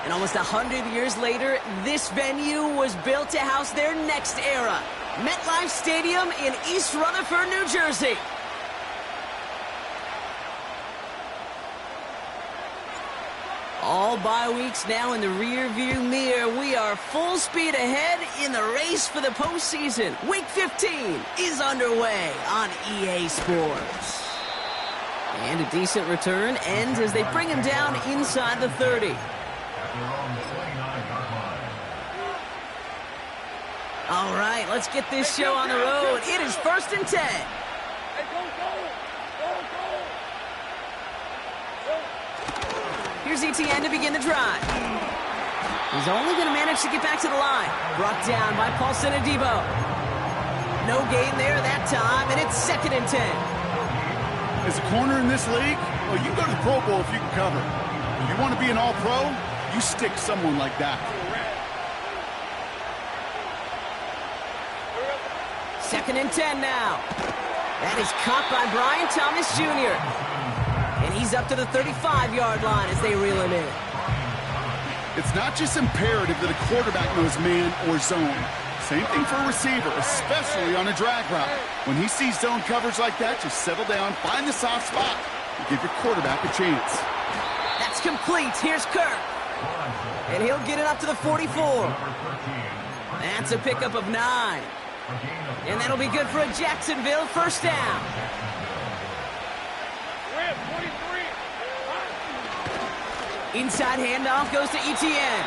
And almost 100 years later, this venue was built to house their next era. MetLife Stadium in East Rutherford, New Jersey. All bye weeks now in the rear-view mirror. We are full speed ahead in the race for the postseason. Week 15 is underway on EA Sports. And a decent return ends as they bring him down inside the 30. All right, let's get this show on the road. It is 1st and 10. Here's Etienne to begin the drive. He's only going to manage to get back to the line. Brought down by Paul Senadivo. No gain there that time, and it's 2nd and 10. As a corner in this league, well, you can go to the Pro Bowl if you can cover. If you want to be an all-pro, you stick someone like that. 2nd and 10 now. That is caught by Brian Thomas Jr. And he's up to the 35-yard line as they reel him in. It's not just imperative that a quarterback knows man or zone. Same thing for a receiver, especially on a drag route. When he sees zone coverage like that, just settle down, find the soft spot, and give your quarterback a chance. That's complete. Here's Kirk. And he'll get it up to the 44. That's a pickup of 9. And that'll be good for a Jacksonville first down. Inside handoff goes to Etienne.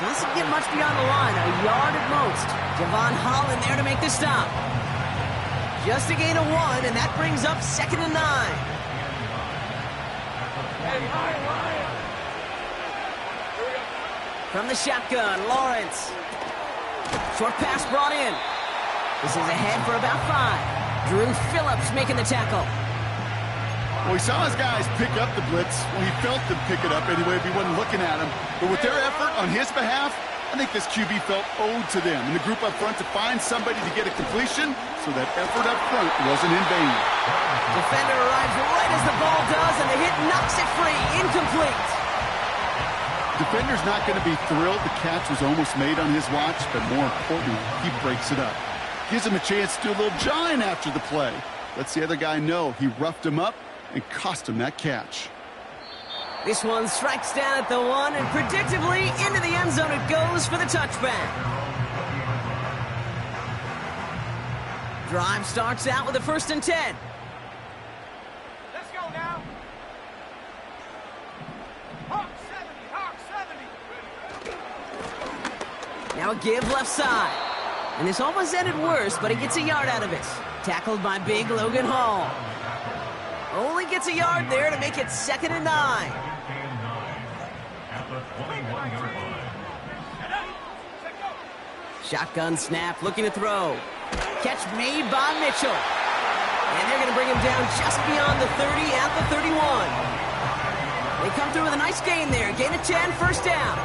Doesn't get much beyond the line, a yard at most. Javon Holland there to make the stop. Just a gain of 1, and that brings up 2nd and 9. From the shotgun, Lawrence. Short pass brought in. This is ahead for about 5. Drew Phillips making the tackle. Well, he saw his guys pick up the blitz. Well, he felt them pick it up anyway if he wasn't looking at him. But with their effort on his behalf, I think this QB felt owed to them and the group up front to find somebody to get a completion, so that effort up front wasn't in vain. Defender arrives right as the ball does, and the hit knocks it free. Incomplete. Defender's not going to be thrilled the catch was almost made on his watch, but more importantly, he breaks it up. Gives him a chance to do a little jawing after the play. Lets the other guy know he roughed him up and cost him that catch. This one strikes down at the 1, and predictably into the end zone it goes for the touchback. Drive starts out with a 1st and 10. Let's go now. Hawk 70. Now a give left side. And this almost ended worse, but he gets a yard out of it. Tackled by big Logan Hall. Only gets a yard there to make it 2nd and 9. Shotgun snap, looking to throw. Catch made by Mitchell. And they're going to bring him down just beyond the 30 at the 31. They come through with a nice gain there. Gain of 10, first down.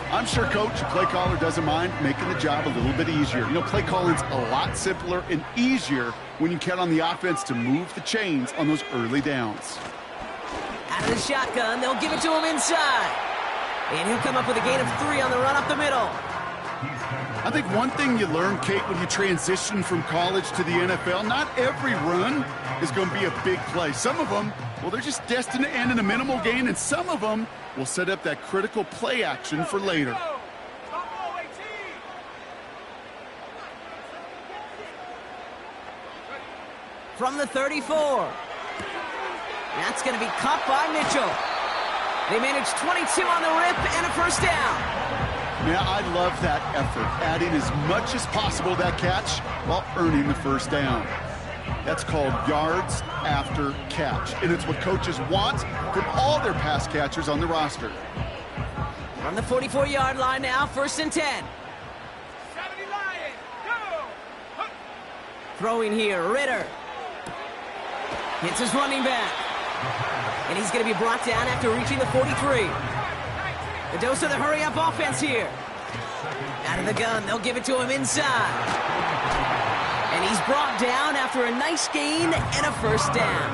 I'm sure coach, play caller doesn't mind making the job a little bit easier. You know, play calling's a lot simpler and easier when you count on the offense to move the chains on those early downs. Out of the shotgun, they'll give it to him inside. And he'll come up with a gain of 3 on the run up the middle. I think one thing you learn, Kate, when you transition from college to the NFL, not every run is going to be a big play. Some of them, well, they're just destined to end in a minimal gain, and some of them will set up that critical play action for later. From the 34. That's going to be caught by Mitchell. They manage 22 on the rip and a first down. Yeah, I love that effort, adding as much as possible to that catch while earning the first down. That's called yards after catch, and it's what coaches want from all their pass catchers on the roster. From the 44-yard line now, 1st and 10. 70 Lions, go! Throwing here, Ritter. Hits his running back. And he's going to be brought down after reaching the 43. The dose of the hurry-up offense here. Out of the gun, they'll give it to him inside. And he's brought down after a nice gain and a first down.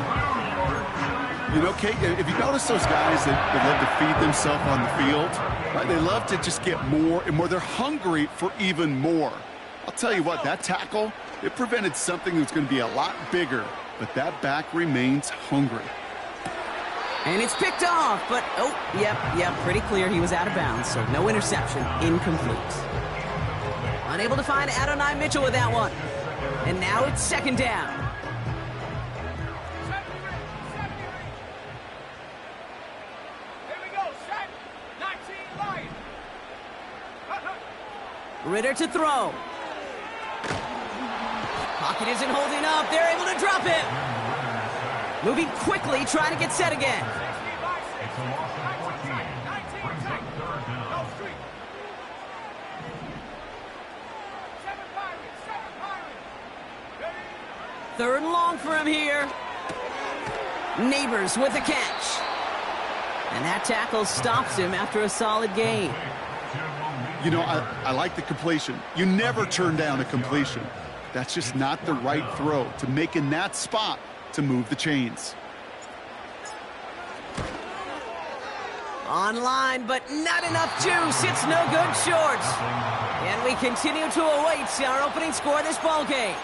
You know, Kate, if you notice those guys that love to feed themselves on the field, right, they love to just get more and more. They're hungry for even more. I'll tell you what, that tackle, it prevented something that's going to be a lot bigger, but that back remains hungry. And it's picked off, but, oh, yep, pretty clear he was out of bounds, so no interception, incomplete. Unable to find Adonai Mitchell with that one. And now it's second down. Ritter to throw. Pocket isn't holding up. They're able to drop it. Moving quickly, trying to get set again. Third and long for him here. Neighbors with a catch. And that tackle stops him after a solid gain. You know, I like the completion. You never turn down a completion. That's just not the right throw to make in that spot to move the chains. Online, but not enough juice. It's no good short. And we continue to await our opening score of this ball game.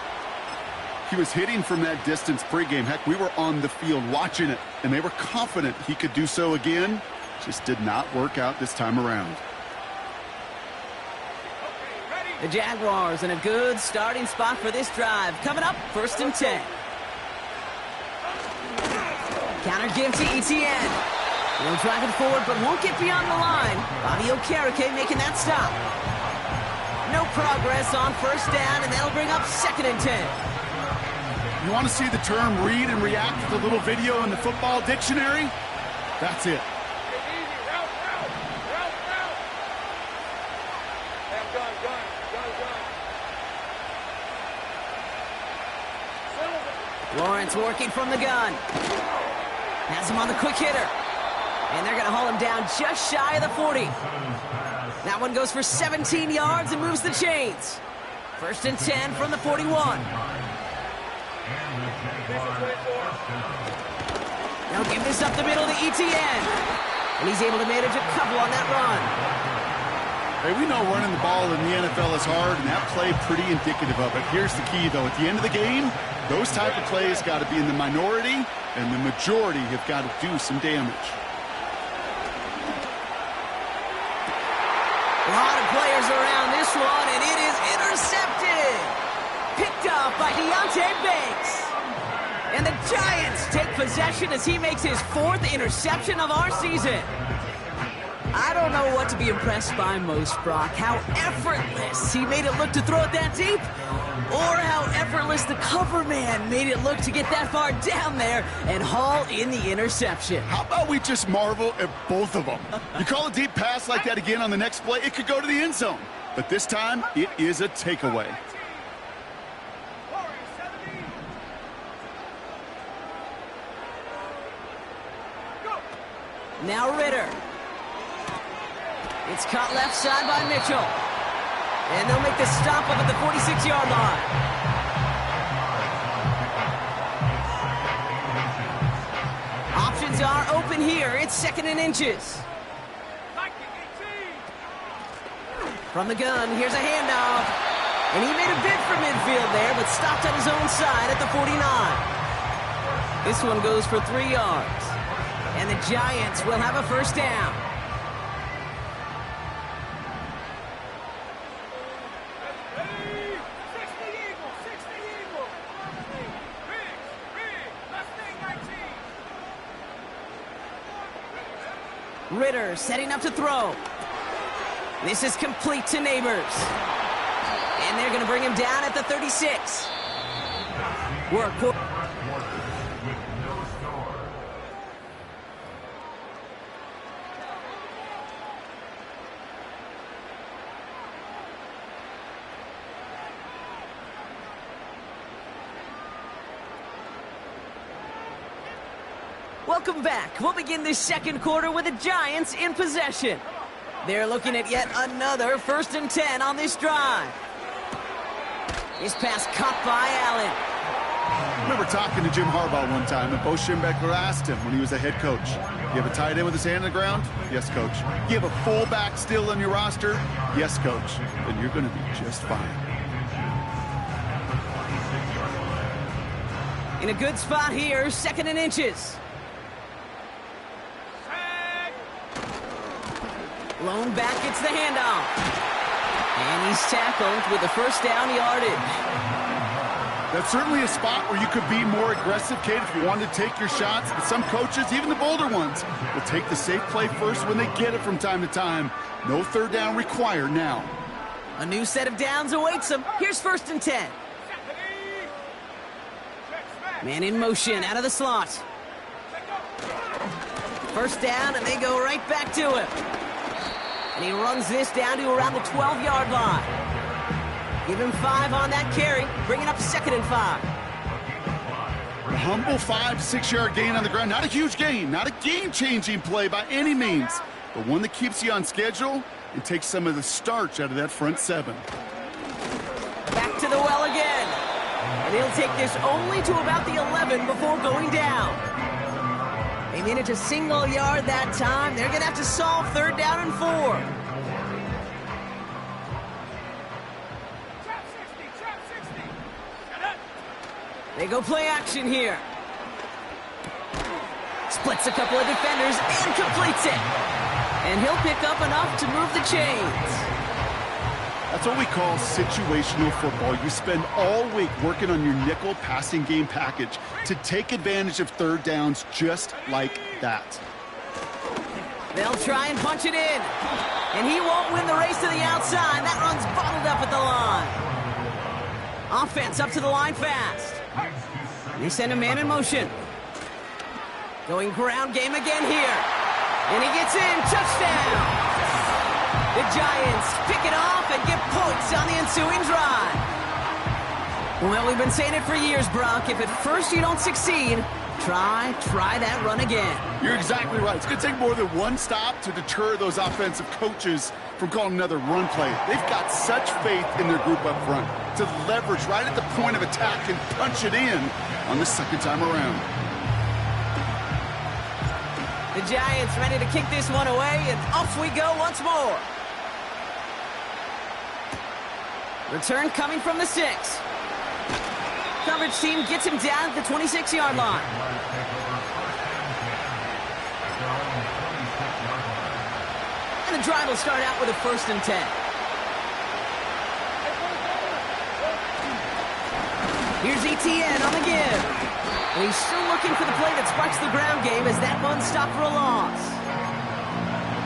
He was hitting from that distance pregame. Heck, we were on the field watching it, and they were confident he could do so again. Just did not work out this time around. The Jaguars in a good starting spot for this drive. Coming up, 1st and 10. Counter give to Etienne. He'll drive it forward, but won't get beyond the line. Bobby Okereke making that stop. No progress on 1st down, and that'll bring up 2nd and 10. You want to see the term read and react with a little video in the football dictionary? That's it. Lawrence working from the gun. Has him on the quick hitter. And they're going to haul him down just shy of the 40. That one goes for 17 yards and moves the chains. 1st and 10 from the 41. Now give this up the middle to Etienne. And he's able to manage a couple on that run. Hey, we know running the ball in the NFL is hard, and that play pretty indicative of it. Here's the key, though. At the end of the game, those type of plays got to be in the minority, and the majority have got to do some damage. A lot of players around this one, and it is intercepted. Picked off by Deontay Banks. And the Giants take possession as he makes his 4th interception of our season. I don't know what to be impressed by most, Brock. How effortless he made it look to throw it that deep, or how effortless the cover man made it look to get that far down there and haul in the interception. How about we just marvel at both of them? You call a deep pass like that again on the next play, it could go to the end zone. But this time, it is a takeaway. Now Ritter. It's caught left side by Mitchell. And they'll make the stop up at the 46-yard line. Options are open here. It's 2nd and inches. From the gun, here's a handoff. And he made a bid for midfield there, but stopped on his own side at the 49. This one goes for 3 yards. And the Giants will have a 1st down. Ritter setting up to throw. This is complete to Neighbors. And they're going to bring him down at the 36. Work. Welcome back. We'll begin this 2nd quarter with the Giants in possession. They're looking at yet another 1st and 10 on this drive. This pass caught by Allen. I remember talking to Jim Harbaugh one time, and Bo Schembechler asked him when he was a head coach, you have a tight end with his hand on the ground? Yes, coach. You have a fullback still on your roster? Yes, coach. Then you're going to be just fine. In a good spot here, 2nd and inches. Lone back gets the handoff. And he's tackled with the first down yardage. That's certainly a spot where you could be more aggressive, Kate, if you wanted to take your shots. But some coaches, even the bolder ones, will take the safe play first when they get it from time to time. No 3rd down required now. A new set of downs awaits him. Here's 1st and 10. Man in motion out of the slot. First down, and they go right back to him. And he runs this down to around the 12-yard line. Give him 5 on that carry, bringing up 2nd and 5. A humble 5 to 6 yard gain on the ground. Not a huge gain, not a game-changing play by any means, but one that keeps you on schedule and takes some of the starch out of that front 7. Back to the well again. And he'll take this only to about the 11 before going down. They manage a single yard that time. They're going to have to solve 3rd down and 4. They go play action here. Splits a couple of defenders and completes it. And he'll pick up enough to move the chains. That's what we call situational football. You spend all week working on your nickel passing game package to take advantage of 3rd downs just like that. They'll try and punch it in. And he won't win the race to the outside. That run's bottled up at the line. Offense up to the line fast. They send a man in motion. Going ground game again here. And he gets in. Touchdown. The Giants pick it off and get points on the ensuing drive. Well, we've been saying it for years, Brock. If at first you don't succeed, try that run again. You're exactly right. It's going to take more than one stop to deter those offensive coaches from calling another run play. They've got such faith in their group up front to leverage right at the point of attack and punch it in on the 2nd time around. The Giants ready to kick this one away, and off we go once more. Return coming from the 6. Coverage team gets him down at the 26-yard line. And the drive will start out with a 1st and 10. Here's ETN on the give. And he's still looking for the play that sparks the ground game as that one stopped for a loss.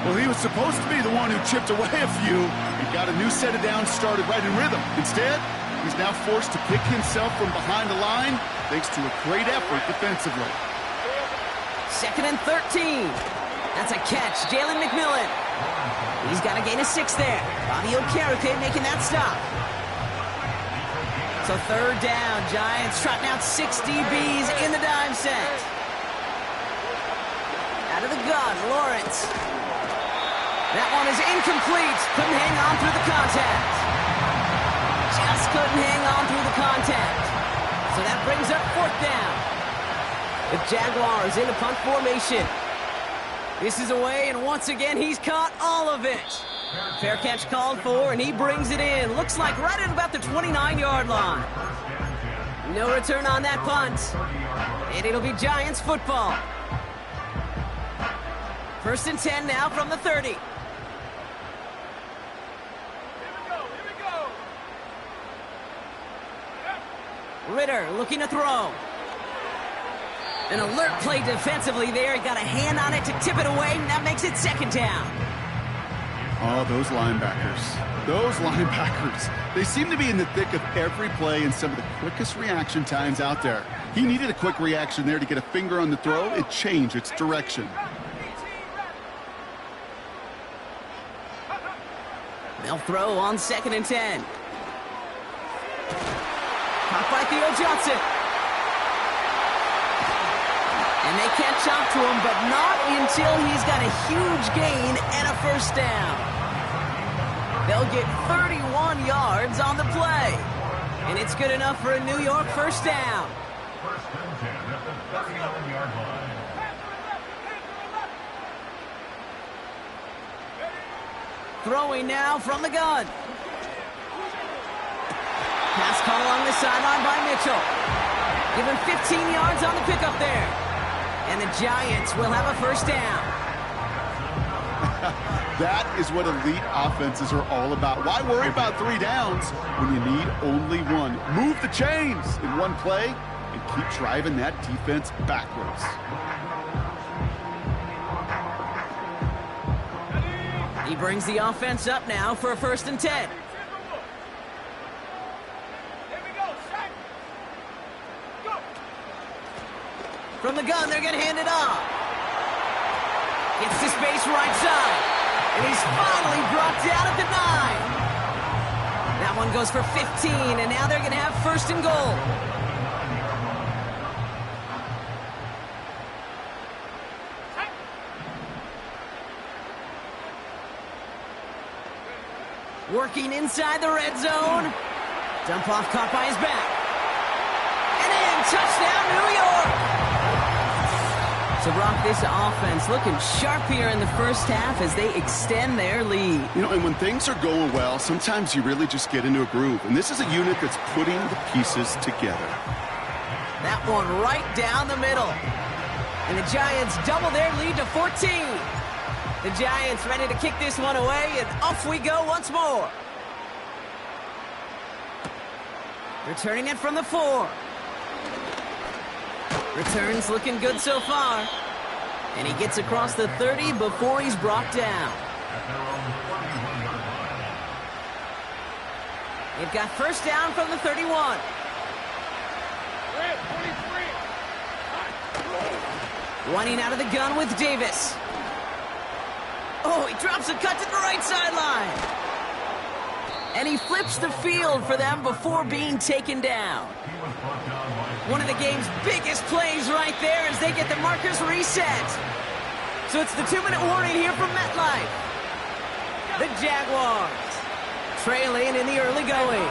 Well, he was supposed to be the one who chipped away a few and got a new set of downs started right in rhythm. Instead, he's now forced to pick himself from behind the line thanks to a great effort defensively. 2nd and 13. That's a catch. Jalen McMillan. He's got a gain of 6 there. Bobby Okereke making that stop. So 3rd down. Giants trotting out 6 DBs in the dime set. Out of the gun, Lawrence. That one is incomplete. Couldn't hang on through the contact. Just couldn't hang on through the contact. So that brings up 4th down. The Jaguars in a punt formation. This is away, and once again, he's caught all of it. Fair catch called for, and he brings it in. Looks like right at about the 29-yard line. No return on that punt. And it'll be Giants football. 1st and 10 now from the 30. Ritter looking to throw. An alert play defensively there. He got a hand on it to tip it away, and that makes it 2nd down. Oh, those linebackers. Those linebackers. They seem to be in the thick of every play and some of the quickest reaction times out there. He needed a quick reaction there to get a finger on the throw and change its direction. They'll throw on 2nd and 10. Caught by Theo Johnson. And they catch up to him, but not until he's got a huge gain and a 1st down. They'll get 31 yards on the play. And it's good enough for a New York 1st down. First and 10 at the 39-yard line. Throwing now from the gun. Pass caught along the sideline by Mitchell. Give him 15 yards on the pickup there. And the Giants will have a first down. That is what elite offenses are all about. Why worry about 3 downs when you need only one? Move the chains in one play and keep driving that defense backwards. He brings the offense up now for a first and 10. Here we go, Shaq. Go. From the gun, they're going to hand it off. Gets to space right side. And he's finally brought down at the 9. That one goes for 15, and now they're going to have first and goal. Working inside the red zone. Dump off caught by his back. And in, touchdown, New York! So, Brock, this offense looking sharp here in the first half as they extend their lead. You know, and when things are going well, sometimes you really just get into a groove. And this is a unit that's putting the pieces together. That one right down the middle. And the Giants double their lead to 14. The Giants ready to kick this one away, and off we go once more. Returning it from the 4. Returns looking good so far. And he gets across the 30 before he's brought down. They've got first down from the 31. Running out of the gun with Davis. Oh, he drops a cut to the right sideline. And he flips the field for them before being taken down. One of the game's biggest plays right there as they get the markers reset. So it's the 2-minute warning here from MetLife. The Jaguars trailing in the early going.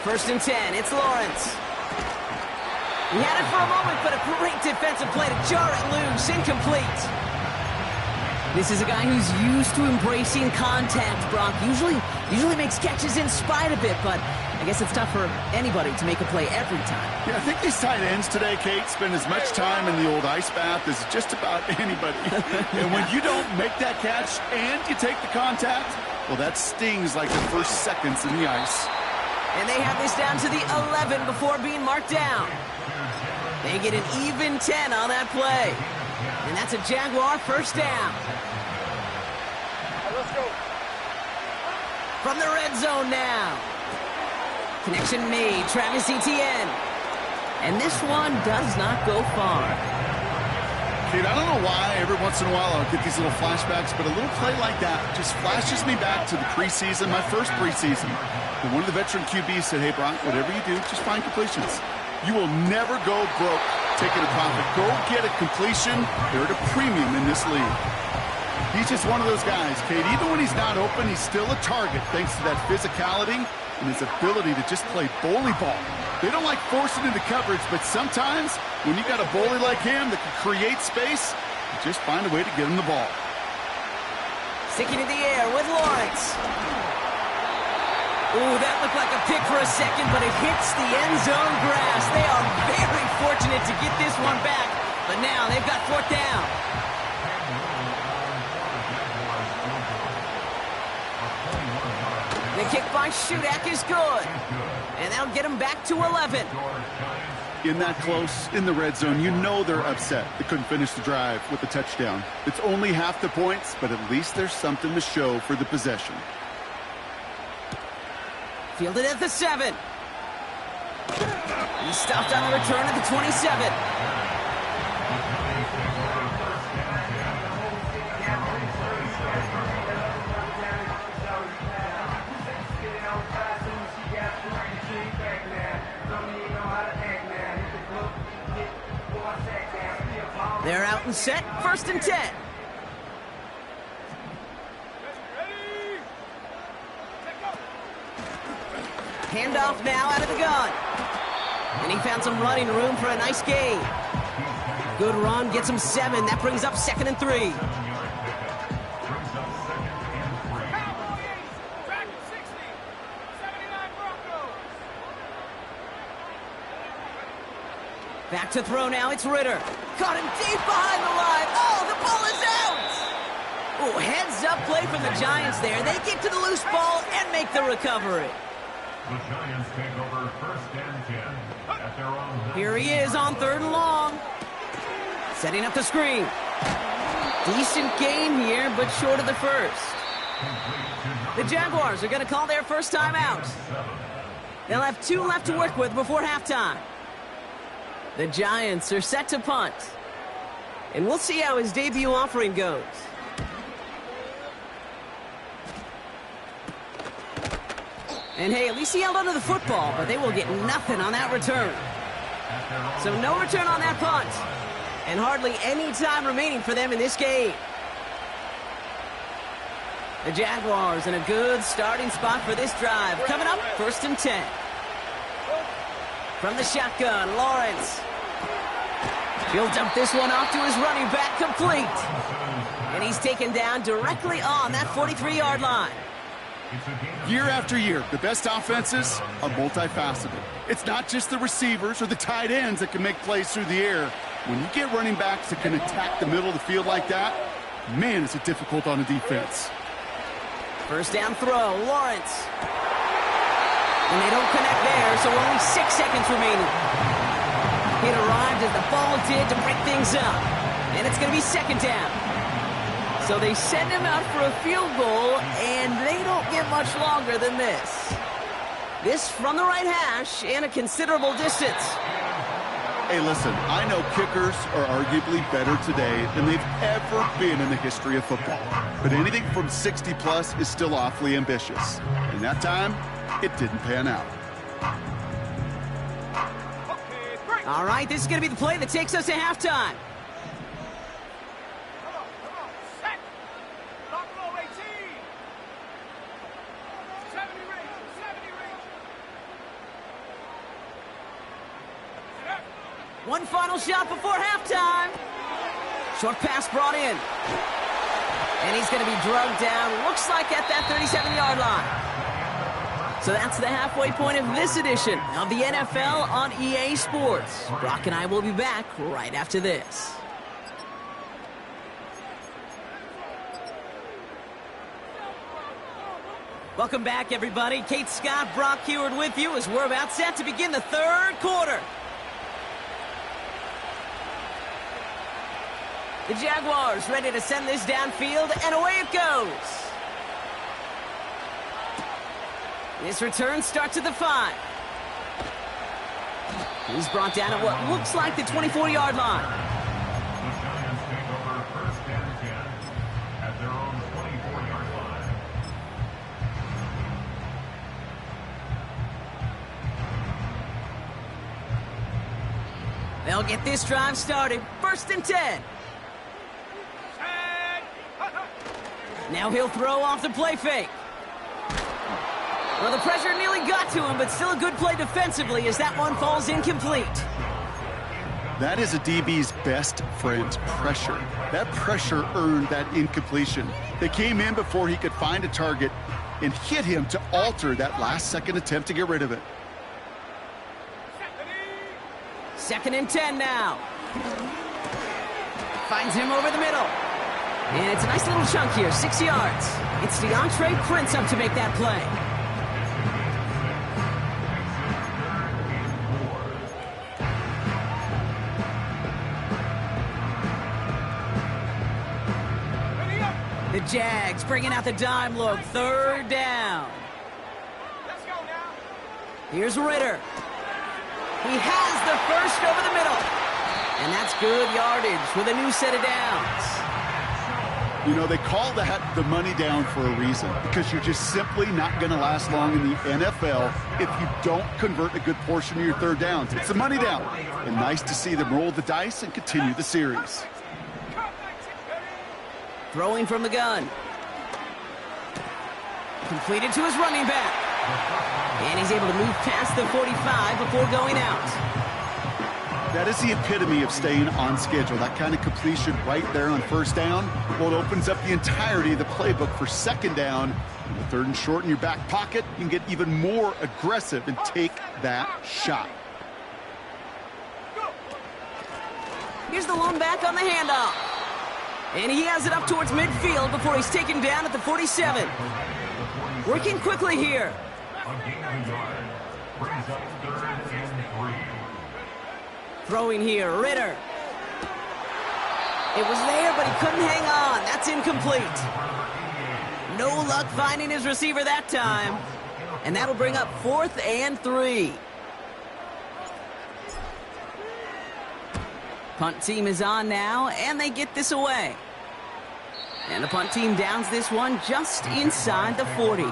First and 10, it's Lawrence. He had it for a moment, but a great defensive play to jar it loose. Incomplete. This is a guy who's used to embracing contact, Brock. Usually makes catches in spite of it, but I guess it's tough for anybody to make a play every time. Yeah, I think these tight ends today, Kate, spend as much time in the old ice bath as just about anybody. And when you don't make that catch and you take the contact, well, that stings like the first seconds in the ice. And they have this down to the 11 before being marked down. They get an even 10 on that play. And that's a Jaguar first down. Let's go. From the red zone now. Connection made, Travis Etienne. And this one does not go far. Kate, I don't know why every once in a while I'll get these little flashbacks, but a little play like that just flashes me back to the preseason, my first preseason. And one of the veteran QBs said, hey, Brock, whatever you do, just find completions. You will never go broke taking a profit. Go get a completion. They're at a premium in this league. He's just one of those guys, Kate. Even when he's not open, he's still a target thanks to that physicality and his ability to just play bully ball. They don't like forcing into coverage, but sometimes when you got a bully like him that can create space, you just find a way to get him the ball. Sticking in the air with Lawrence. Ooh, that looked like a pick for a second, but it hits the end zone grass. They are very fortunate to get this one back, but now they've got fourth down. The kick by Shudak is good, and that'll get him back to 11. In that close, in the red zone, you know they're upset. They couldn't finish the drive with a touchdown. It's only half the points, but at least there's something to show for the possession. Fielded at the 7. He stopped on the return at the 27. They're out and set, first and 10. Handoff now out of the gun. And he found some running room for a nice gain. Good run, gets him 7. That brings up 2nd and 3. 7-yard pickup. Brings up 2nd and 3. Cowboys, back at 60. 79 Broncos. Back to throw now, it's Ritter. Caught him deep behind the line. Oh, the ball is out! Oh, heads-up play from the Giants there. They get to the loose ball and make the recovery. The Giants take over 1st and 10 at their own. Here he is on 3rd and long. Setting up the screen. Decent game here, but short of the first. The Jaguars are going to call their first time out. They'll have 2 left to work with before halftime. The Giants are set to punt. And we'll see how his debut offering goes. And hey, at least he held onto the football, but they will get nothing on that return. So no return on that punt. And hardly any time remaining for them in this game. The Jaguars in a good starting spot for this drive. Coming up, 1st and 10. From the shotgun, Lawrence. He'll dump this one off to his running back, complete. And he's taken down directly on that 43-yard line. Year after year, the best offenses are multifaceted. It's not just the receivers or the tight ends that can make plays through the air. When you get running backs that can attack the middle of the field like that, man, is it difficult on a defense. First down throw, Lawrence. And they don't connect there, so only 6 seconds remaining. It arrived as the ball did to break things up. And it's going to be 2nd down. So they send him out for a field goal, and they don't get much longer than this. This from the right hash and a considerable distance. Hey, listen, I know kickers are arguably better today than they've ever been in the history of football. But anything from 60-plus is still awfully ambitious. And that time, it didn't pan out. All right, this is going to be the play that takes us to halftime. Set. Lock roll 18. 70 range. 70 range. Set. One final shot before halftime. Short pass brought in. And he's going to be drugged down, looks like at that 37-yard line. So that's the halfway point of this edition of the NFL on EA Sports. Brock and I will be back right after this. Welcome back, everybody. Kate Scott, Brock Heward with you as we're about set to begin the 3rd quarter. The Jaguars ready to send this downfield, and away it goes. This return starts at the 5. He's brought down at what looks like the 24-yard line. The Giants take over 1st and 10 at their own 24-yard line. They'll get this drive started. 1st and 10. Now he'll throw off the play fake. Well, the pressure nearly got to him, but still a good play defensively as that one falls incomplete. That is a DB's best friend, pressure. That pressure earned that incompletion. They came in before he could find a target and hit him to alter that last-second attempt to get rid of it. 2nd and 10 now. Finds him over the middle. And it's a nice little chunk here, 6 yards. It's DeAndre Prince up to make that play. The Jags bringing out the dime look. 3rd down. Let's go now. Here's Ritter. He has the first over the middle. And that's good yardage with a new set of downs. You know, they call that the money down for a reason, because you're just simply not going to last long in the NFL if you don't convert a good portion of your 3rd downs. It's the money down. And nice to see them roll the dice and continue the series. Throwing from the gun. Completed to his running back. And he's able to move past the 45 before going out. That is the epitome of staying on schedule. That kind of completion right there on first down. Well, it opens up the entirety of the playbook for second down. The third and short in your back pocket, you can get even more aggressive and take that shot. Here's the lone back on the handoff. And he has it up towards midfield before he's taken down at the 47. Working quickly here. Throwing here, Ritter. It was there, but he couldn't hang on. That's incomplete. No luck finding his receiver that time. And that'll bring up 4th and 3. Punt team is on now, and they get this away. And the punt team downs this one just inside the 40.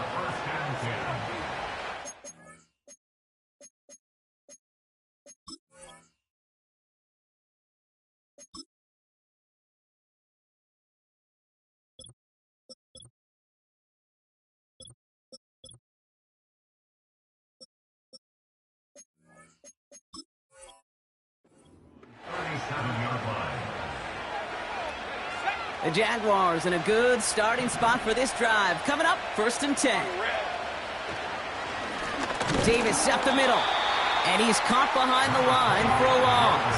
The Jaguars in a good starting spot for this drive. Coming up, 1st and 10. Davis up the middle. And he's caught behind the line for a loss.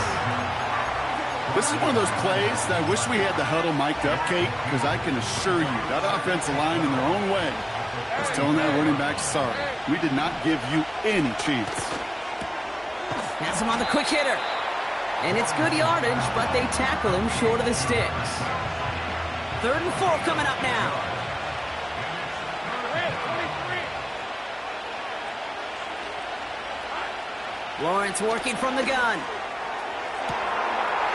This is one of those plays that I wish we had the huddle mic'd up, Kate, because I can assure you that offensive line in their own way is telling that running back, sorry, we did not give you any chance. Has him on the quick hitter. And it's good yardage, but they tackle him short of the sticks. 3rd and 4 coming up now. Lawrence working from the gun.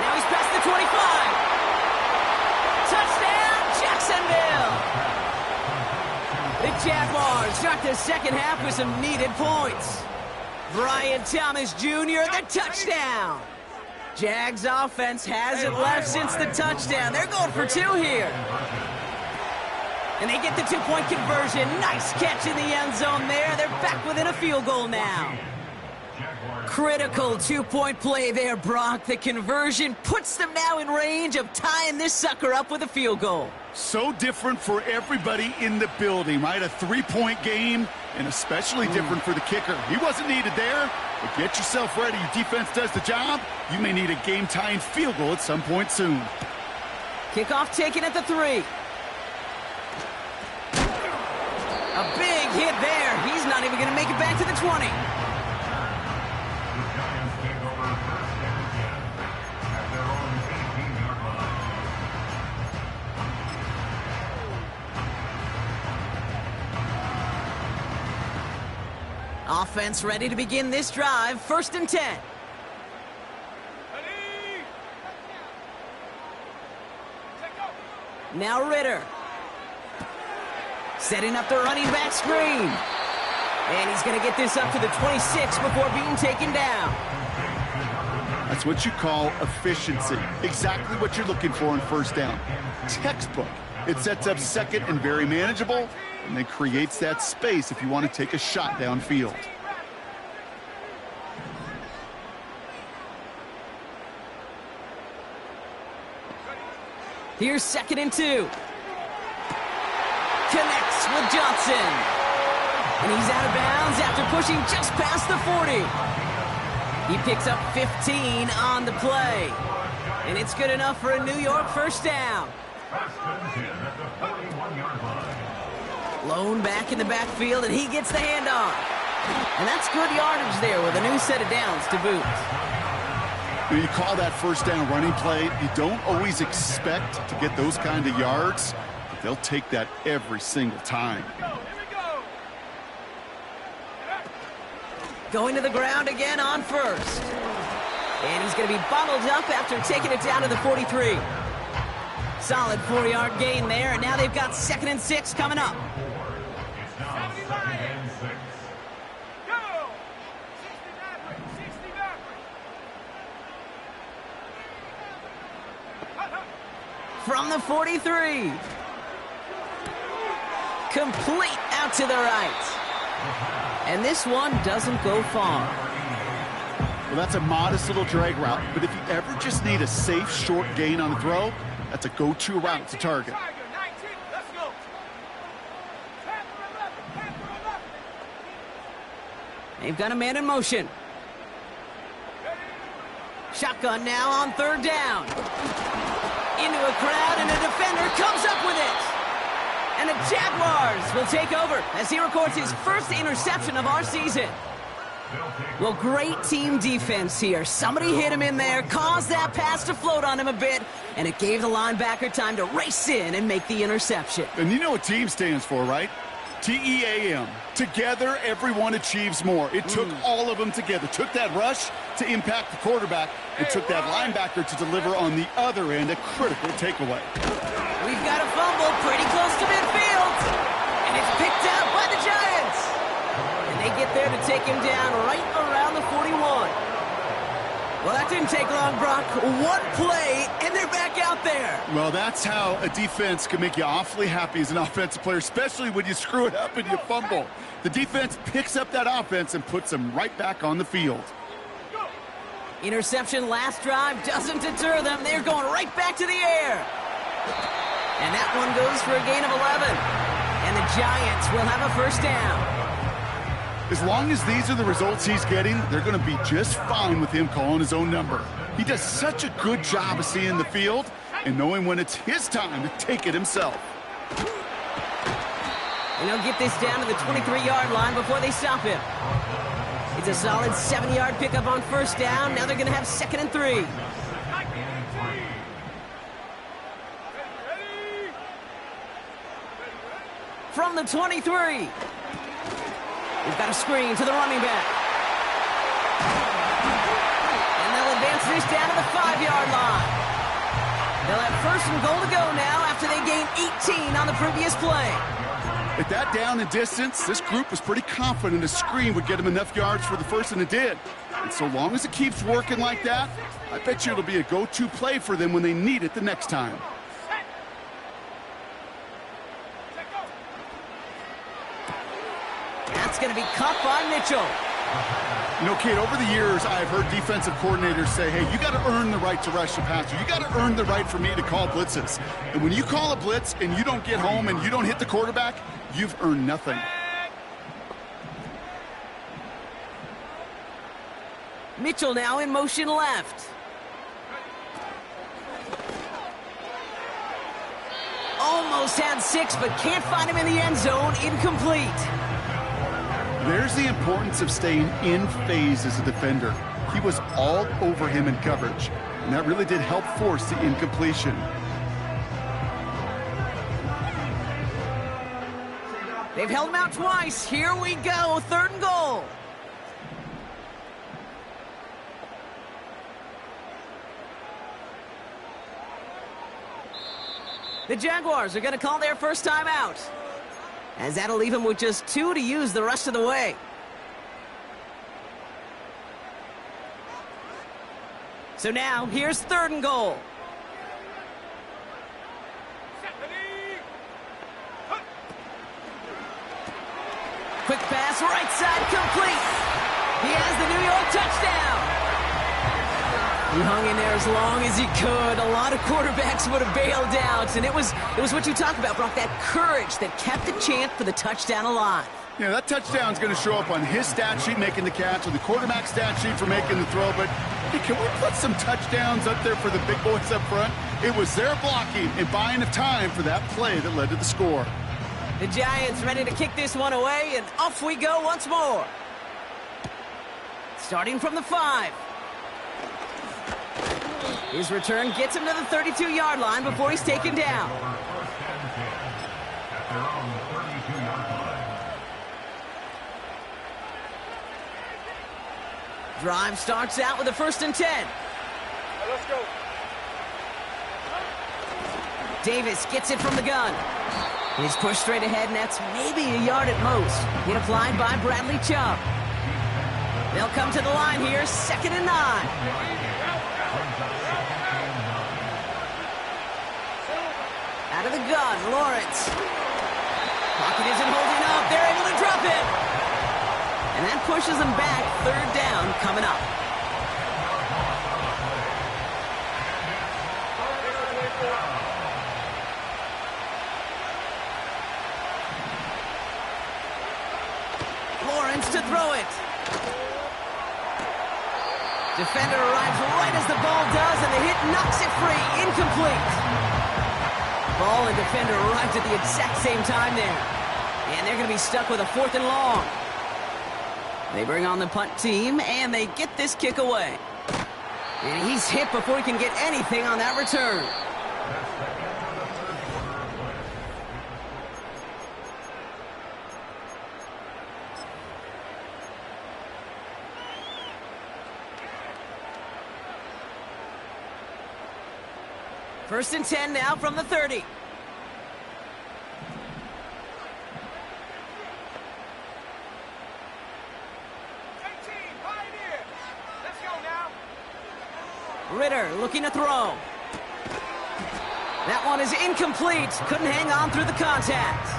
Now he's past the 25. Touchdown, Jacksonville! The Jaguars start the second half with some needed points. Brian Thomas Jr., the touchdown. Jags offense hasn't left since the touchdown. They're going for 2 here. And they get the 2-point conversion. Nice catch in the end zone there. They're back within a field goal now. Critical 2-point play there, Brock. The conversion puts them now in range of tying this sucker up with a field goal. So different for everybody in the building, right? A 3-point game, and especially different for the kicker. He wasn't needed there, but get yourself ready. Your defense does the job. You may need a game-tying field goal at some point soon. Kickoff taken at the 3. A big hit there. He's not even going to make it back to the 20. Offense ready to begin this drive. 1st and 10. Now Ritter. Setting up the running back screen. And he's going to get this up to the 26 before being taken down. That's what you call efficiency. Exactly what you're looking for on first down. Textbook. It sets up second and very manageable, and then creates that space if you want to take a shot downfield. Here's 2nd and 2. Connects with Johnson. And he's out of bounds after pushing just past the 40. He picks up 15 on the play. And it's good enough for a New York first down. Lone back in the backfield, and he gets the handoff. And that's good yardage there with a new set of downs to boot. When you call that first down running play, you don't always expect to get those kind of yards, but they'll take that every single time. Going to the ground again on 1st. And he's going to be bundled up after taking it down to the 43. Solid 4-yard gain there, and now they've got 2nd and 6 coming up. It's now 2nd and 6. Go! 69. From the 43. Complete out to the right. And this one doesn't go far. Well, that's a modest little drag route, but if you ever just need a safe, short gain on a throw, that's a go-to route to target. Tiger, 19, let's go. Tap for 11, tap for 11. They've got a man in motion. Shotgun now on third down. Into a crowd, and a defender comes up with it. And the Jaguars will take over as he records his first interception of our season. Well, great team defense here. Somebody hit him in there, caused that pass to float on him a bit, and it gave the linebacker time to race in and make the interception. And you know what team stands for, right? T-E-A-M. Together, everyone achieves more. It took all of them together. Took that rush to impact the quarterback. It took that linebacker to deliver on the other end, a critical takeaway. We've got a fumble pretty close to midfield, and it's picked up by the Giants. And they get there to take him down right around the 41. Well, that didn't take long, Brock. One play, and they're back out there. Well, that's how a defense can make you awfully happy as an offensive player, especially when you screw it up and you fumble. The defense picks up that offense and puts them right back on the field. Interception last drive doesn't deter them. They're going right back to the air. And that one goes for a gain of 11. And the Giants will have a first down. As long as these are the results he's getting, they're going to be just fine with him calling his own number. He does such a good job of seeing the field and knowing when it's his time to take it himself. And he'll get this down to the 23-yard line before they stop him. It's a solid 7-yard pickup on first down. Now they're going to have 2nd and 3. From the 23. We've got a screen to the running back. And they'll advance this down to the 5-yard line. They'll have 1st and goal to go now after they gained 18 on the previous play. At that down and distance, this group was pretty confident a screen would get them enough yards for the first, and it did. And so long as it keeps working like that, I bet you it'll be a go-to play for them when they need it the next time. That's going to be caught by Mitchell. You know, Kate, over the years, I've heard defensive coordinators say, hey, you got to earn the right to rush the passer. You got to earn the right for me to call blitzes. And when you call a blitz and you don't get home and you don't hit the quarterback, you've earned nothing. Mitchell now in motion left. Almost had 6, but can't find him in the end zone. Incomplete. There's the importance of staying in phase as a defender. He was all over him in coverage, and that really did help force the incompletion. They've held him out twice. Here we go, 3rd and goal. The Jaguars are going to call their first time out, as that'll leave him with just 2 to use the rest of the way. So now, here's 3rd and goal. Quick pass, right side, complete. He has the New York touchdown. He hung in there as long as he could. A lot of quarterbacks would have bailed out, and it was what you talk about, Brock, that courage that kept the chant for the touchdown alive. Yeah, that touchdown's going to show up on his stat sheet making the catch, or the quarterback stat sheet for making the throw, but hey, can we put some touchdowns up there for the big boys up front? It was their blocking and buying of time for that play that led to the score. The Giants ready to kick this one away, and off we go once more. Starting from the 5. His return gets him to the 32-yard line before he's taken down. Drive starts out with a 1st and 10. Let's go. Davis gets it from the gun. He's pushed straight ahead, and that's maybe a yard at most. Hit applied by Bradley Chubb. They'll come to the line here, 2nd and 9. Out of the gun, Lawrence. Pocket isn't holding up. They're able to drop it. And that pushes them back. Third down coming up. Lawrence to throw it. Defender arrives right as the ball does, and the hit knocks it free. Incomplete. Ball and defender arrived at the exact same time there. And they're going to be stuck with a 4th and long. They bring on the punt team, and they get this kick away. And he's hit before he can get anything on that return. First and 10 now from the 30. 18, Pioneer. Let's go now. Ritter looking to throw. That one is incomplete. Couldn't hang on through the contact.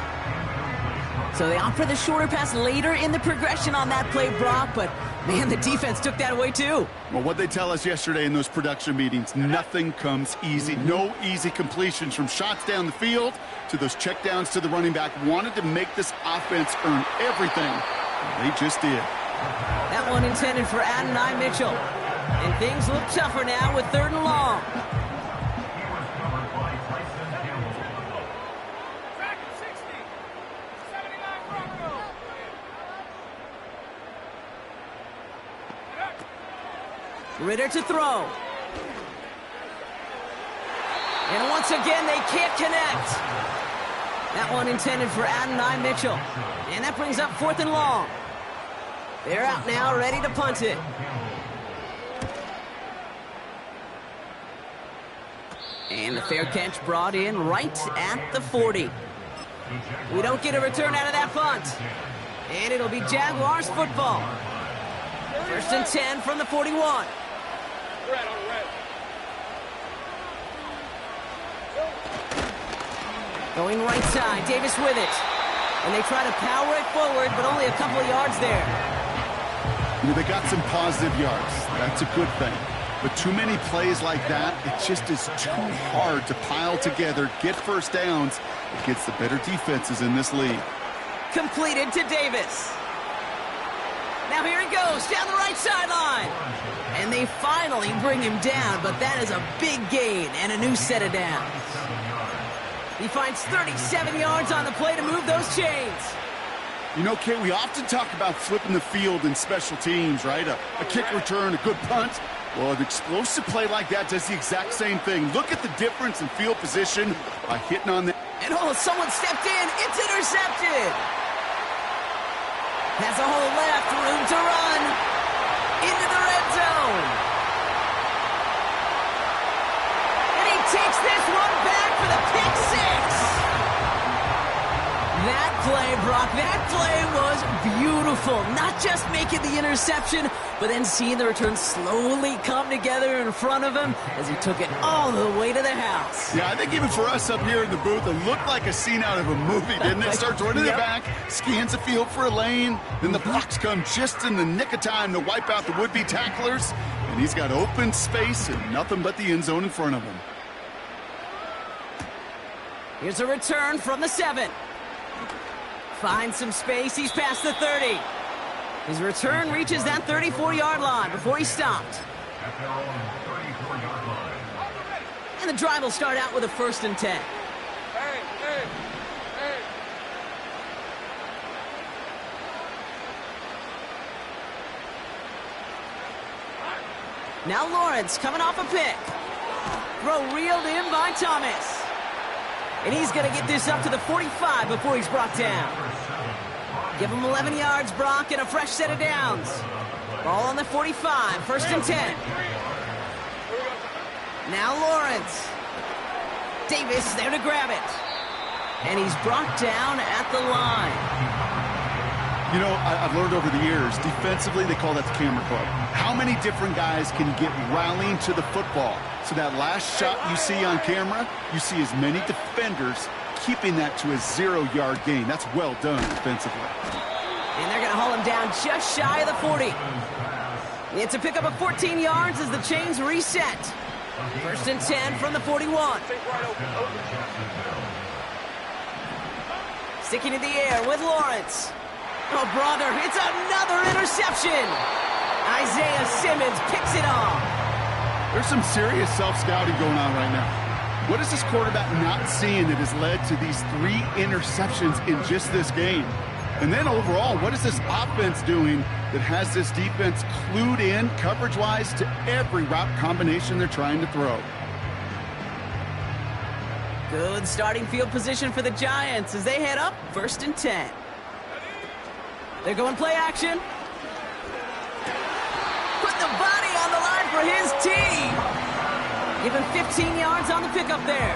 So they opt for the shorter pass later in the progression on that play, Brock, but man, the defense took that away too. Well, what they tell us yesterday in those production meetings, nothing comes easy. No easy completions from shots down the field to those checkdowns to the running back. Wanted to make this offense earn everything. They just did. That one intended for Adonai Mitchell. And things look tougher now with 3rd and long. Track 60. 79 Bravo. Ritter to throw. And once again, they can't connect. That one intended for Adonai Mitchell. And that brings up 4th and long. They're out now, ready to punt it. And the fair catch brought in right at the 40. We don't get a return out of that punt. And it'll be Jaguars football. First and 10 from the 41. Going right side, Davis with it. And they try to power it forward, but only a couple of yards there. You know, they got some positive yards. That's a good thing. But too many plays like that, it just is too hard to pile together, get first downs against the better defenses in this league. Completed to Davis. Now here he goes, down the right sideline. And they finally bring him down, but that is a big gain and a new set of downs. He finds 37 yards on the play to move those chains. You know, Kate, we often talk about flipping the field in special teams, right? A kick return, a good punt. Well, an explosive play like that does the exact same thing. Look at the difference in field position by hitting on the... And oh, someone stepped in. It's intercepted. Has a hole left, room to run. Into the red zone. And he takes this one back for the pick six. That play, Brock, that play was beautiful. Not just making the interception, but then seeing the return slowly come together in front of him as he took it all the way to the house. Yeah, I think even for us up here in the booth, it looked like a scene out of a movie, didn't it? Starts running the back, scans the field for a lane, then the blocks come just in the nick of time to wipe out the would-be tacklers, and he's got open space and nothing but the end zone in front of him. Here's a return from the 7. Finds some space. He's past the 30. His return reaches that 34-yard line before he stopped. At their own 34-yard line. And the drive will start out with a 1st and 10. Hey. Now Lawrence coming off a pick. Throw reeled in by Thomas. And he's going to get this up to the 45 before he's brought down. Give him 11 yards, Brock, and a fresh set of downs. Ball on the 45, 1st and 10. Now Lawrence. Davis there to grab it. And he's brought down at the line. You know, I've learned over the years, defensively, they call that the camera club. How many different guys can get rallying to the football? So that last shot you see on camera, you see as many defenders keeping that to a 0-yard gain. That's well done defensively. And they're going to haul him down just shy of the 40. It's a pickup of 14 yards as the chains reset. 1st and 10 from the 41. Sticking in the air with Lawrence. Oh, brother, it's another interception. Isaiah Simmons picks it off. There's some serious self-scouting going on right now. What is this quarterback not seeing that has led to these 3 interceptions in just this game? And then overall, what is this offense doing that has this defense clued in coverage-wise to every route combination they're trying to throw? Good starting field position for the Giants as they head up 1st and 10. They're going play action. Put the body on the line for his team. Give him 15 yards on the pickup there.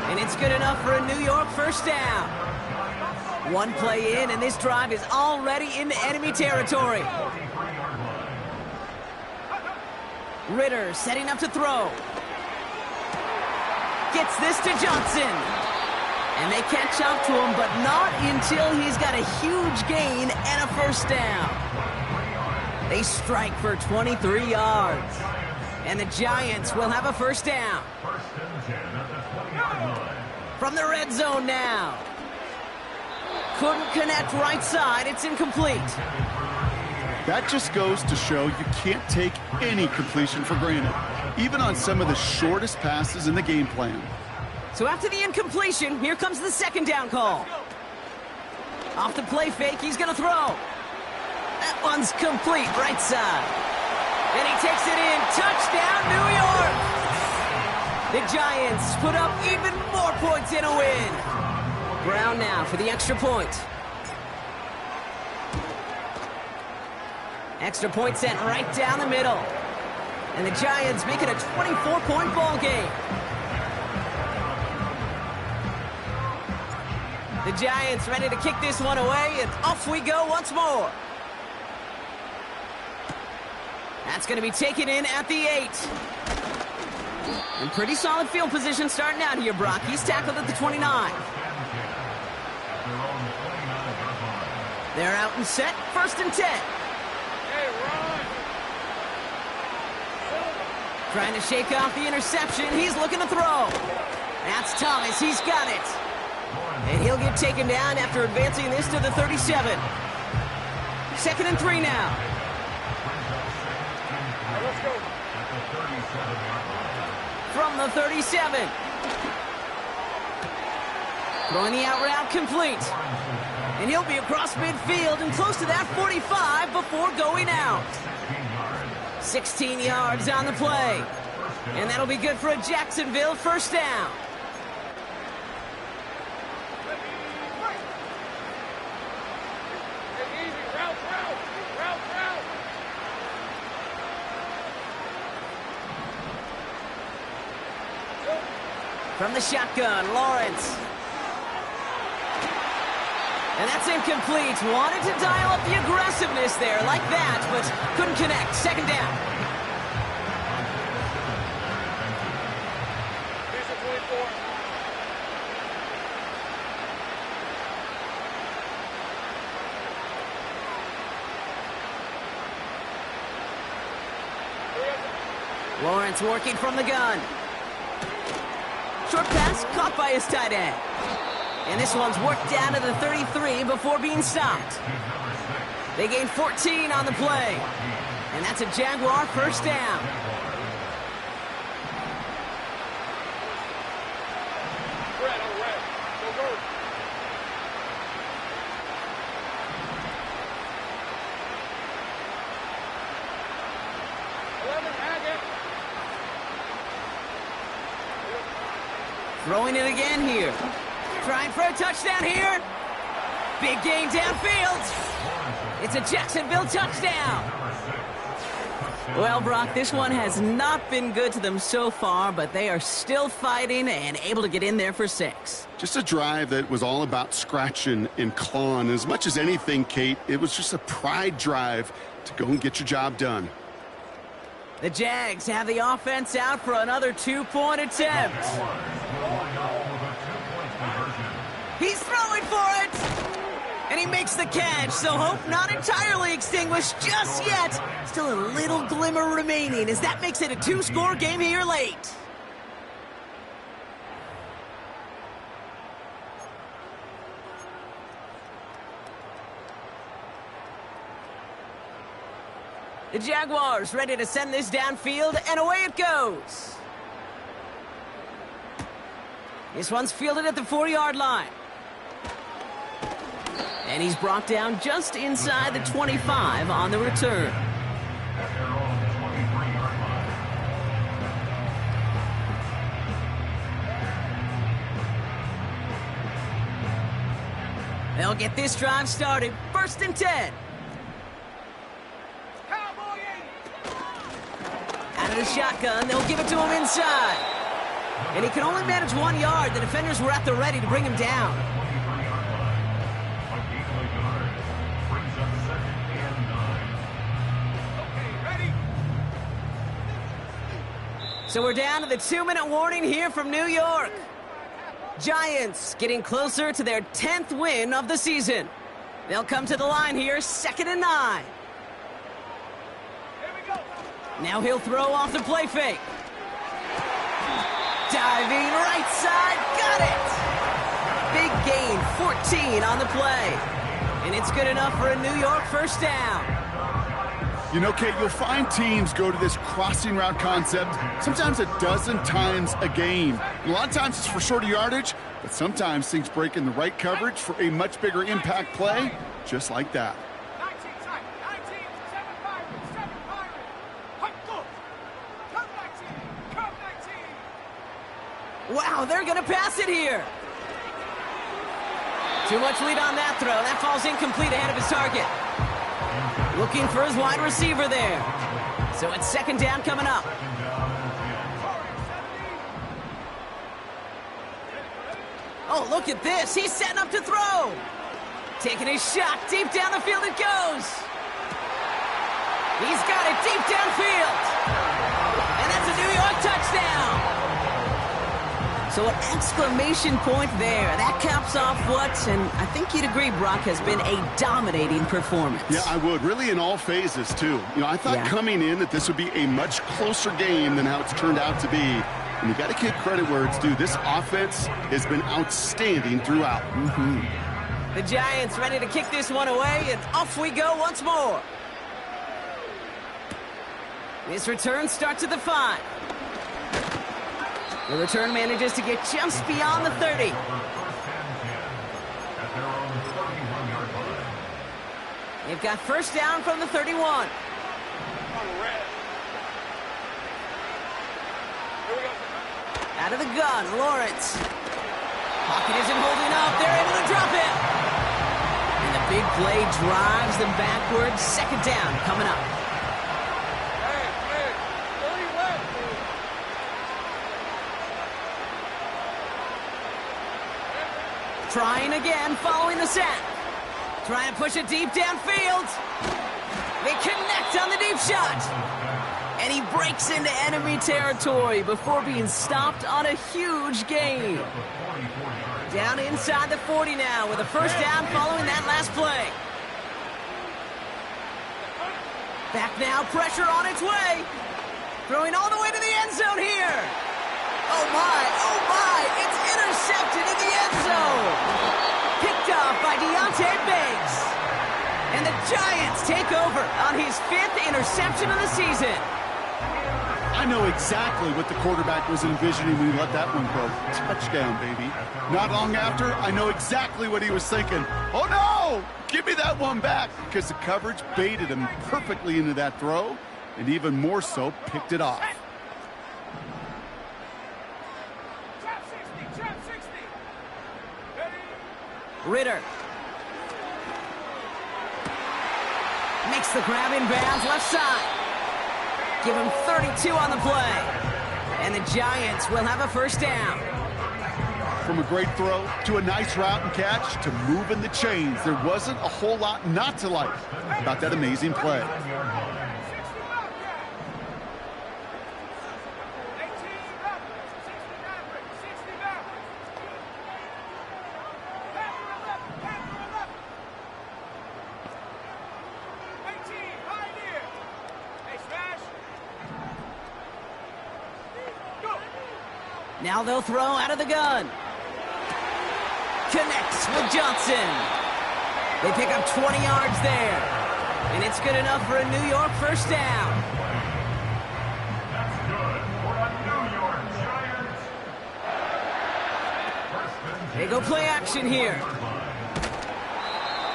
And it's good enough for a New York 1st down. 1 play in, and this drive is already into enemy territory. Ritter setting up to throw. Gets this to Johnson. And they catch up to him, but not until he's got a huge gain and a 1st down. They strike for 23 yards. And the Giants will have a 1st down. From the red zone now. Couldn't connect right side. It's incomplete. That just goes to show you can't take any completion for granted, even on some of the shortest passes in the game plan. So after the incompletion, here comes the 2nd down call. Off the play fake, he's going to throw. That one's complete, right side. And he takes it in. Touchdown, New York! The Giants put up even more points in a win. Brown now for the extra point. Extra point sent right down the middle. And the Giants make it a 24-point ball game. The Giants ready to kick this one away, and off we go once more. That's going to be taken in at the 8. And pretty solid field position starting out here, Brock. He's tackled at the 29. They're out and set, 1st and 10. Hey, Ron. Trying to shake off the interception. He's looking to throw. That's Thomas. He's got it. And he'll get taken down after advancing this to the 37. 2nd and 3 now. Let's go. From the 37. Throwing the out route complete. And he'll be across midfield and close to that 45 before going out. 16 yards on the play. And that'll be good for a Jacksonville 1st down. Hey, easy. Route. From the shotgun, Lawrence. And that's incomplete. Wanted to dial up the aggressiveness there like that, but couldn't connect. 2nd down. Here's the 24. Lawrence working from the gun. Short pass caught by his tight end. And this one's worked down to the 33 before being stopped. They gain 14 on the play. And that's a Jaguar 1st down. Red on red. Go. 11, hang it. Throwing it again here. Trying for a touchdown here. Big gain downfield. It's a Jacksonville touchdown. Well, Brock, this one has not been good to them so far, but they are still fighting and able to get in there for 6. Just a drive that was all about scratching and clawing. As much as anything, Kate, it was just a pride drive to go and get your job done. The Jags have the offense out for another 2-point attempt. He's throwing for it. And he makes the catch, so hope not entirely extinguished just yet. Still a little glimmer remaining as that makes it a 2-score game here late. The Jaguars ready to send this downfield, and away it goes. This one's fielded at the 40-yard line. And he's brought down just inside the 25 on the return. At their own 23-yard line. They'll get this drive started. 1st and 10. Out of the shotgun, they'll give it to him inside. And he can only manage 1 yard. The defenders were at the ready to bring him down. So we're down to the 2-minute warning here from New York. Giants getting closer to their 10th win of the season. They'll come to the line here, 2nd and 9. Now he'll throw off the play fake. Diving right side, got it! Big gain, 14 on the play. And it's good enough for a New York first down. You know, Kate, you'll find teams go to this crossing route concept sometimes a dozen times a game. And a lot of times it's for shorter yardage, but sometimes things break in the right coverage for a much bigger impact play, just like that. Wow, they're going to pass it here. Too much lead on that throw. That falls incomplete ahead of his target. Looking for his wide receiver there. So it's 2nd down coming up. Oh, look at this. He's setting up to throw. Taking his shot. Deep down the field it goes. He's got it deep downfield. And that's a New York touchdown. So an exclamation point there. That caps off what, and I think you'd agree, Brock, has been a dominating performance. Yeah, I would. Really in all phases, too. You know, I thought coming in that this would be a much closer game than how it's turned out to be. And you got to give credit where it's due. This offense has been outstanding throughout. The Giants ready to kick this one away, and off we go once more. This return starts at the 5. The return manages to get just beyond the 30. They've got first down from the 31. Out of the gun, Lawrence. Pocket isn't holding up. They're able to drop it. And the big play drives them backwards. 2nd down coming up. Trying again, following the sack. Trying to push it deep downfield. They connect on the deep shot. And he breaks into enemy territory before being stopped on a huge gain. Down inside the 40 now with a first down following that last play. Back now, pressure on its way. Throwing all the way to the end zone here. Oh my, it's intercepted in the end zone. Picked off by Deontay Banks. And the Giants take over on his 5th interception of the season. I know exactly what the quarterback was envisioning when he let that one go. Touchdown, baby. Not long after, I know exactly what he was thinking. Oh no! Give me that one back, because the coverage baited him perfectly into that throw, and even more so, picked it off. Ritter. Makes the grab in bounds left side. Give him 32 on the play. And the Giants will have a first down. From a great throw to a nice route and catch to moving the chains, there wasn't a whole lot not to like about that amazing play. Now they'll throw out of the gun. Connects with Johnson. They pick up 20 yards there. And it's good enough for a New York first down. That's good for a New York Giants. They go play action here.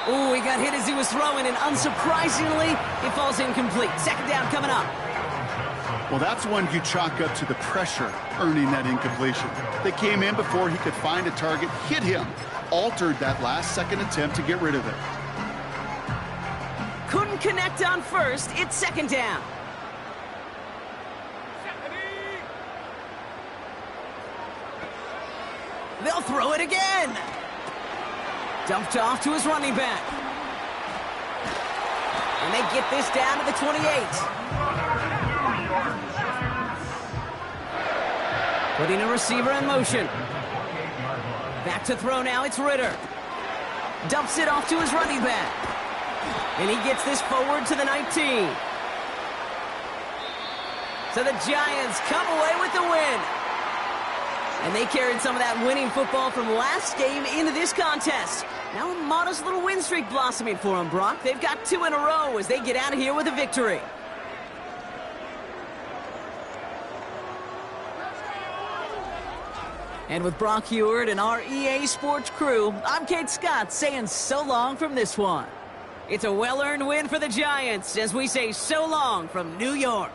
Ooh, he got hit as he was throwing, and unsurprisingly, it falls incomplete. Second down coming up. Well, that's one you chalk up to the pressure earning that incompletion. They came in before he could find a target, hit him, altered that last-second attempt to get rid of it. Couldn't connect on first. It's second down. They'll throw it again. Dumped off to his running back. And they get this down to the 28. Putting a receiver in motion. Back to throw now, it's Ritter. Dumps it off to his running back. And he gets this forward to the 19. So the Giants come away with the win. And they carried some of that winning football from last game into this contest. Now a modest little win streak blossoming for them, Brock. They've got 2 in a row as they get out of here with a victory. And with Brock Heward and our EA Sports crew, I'm Kate Scott saying so long from this one. It's a well-earned win for the Giants as we say so long from New York.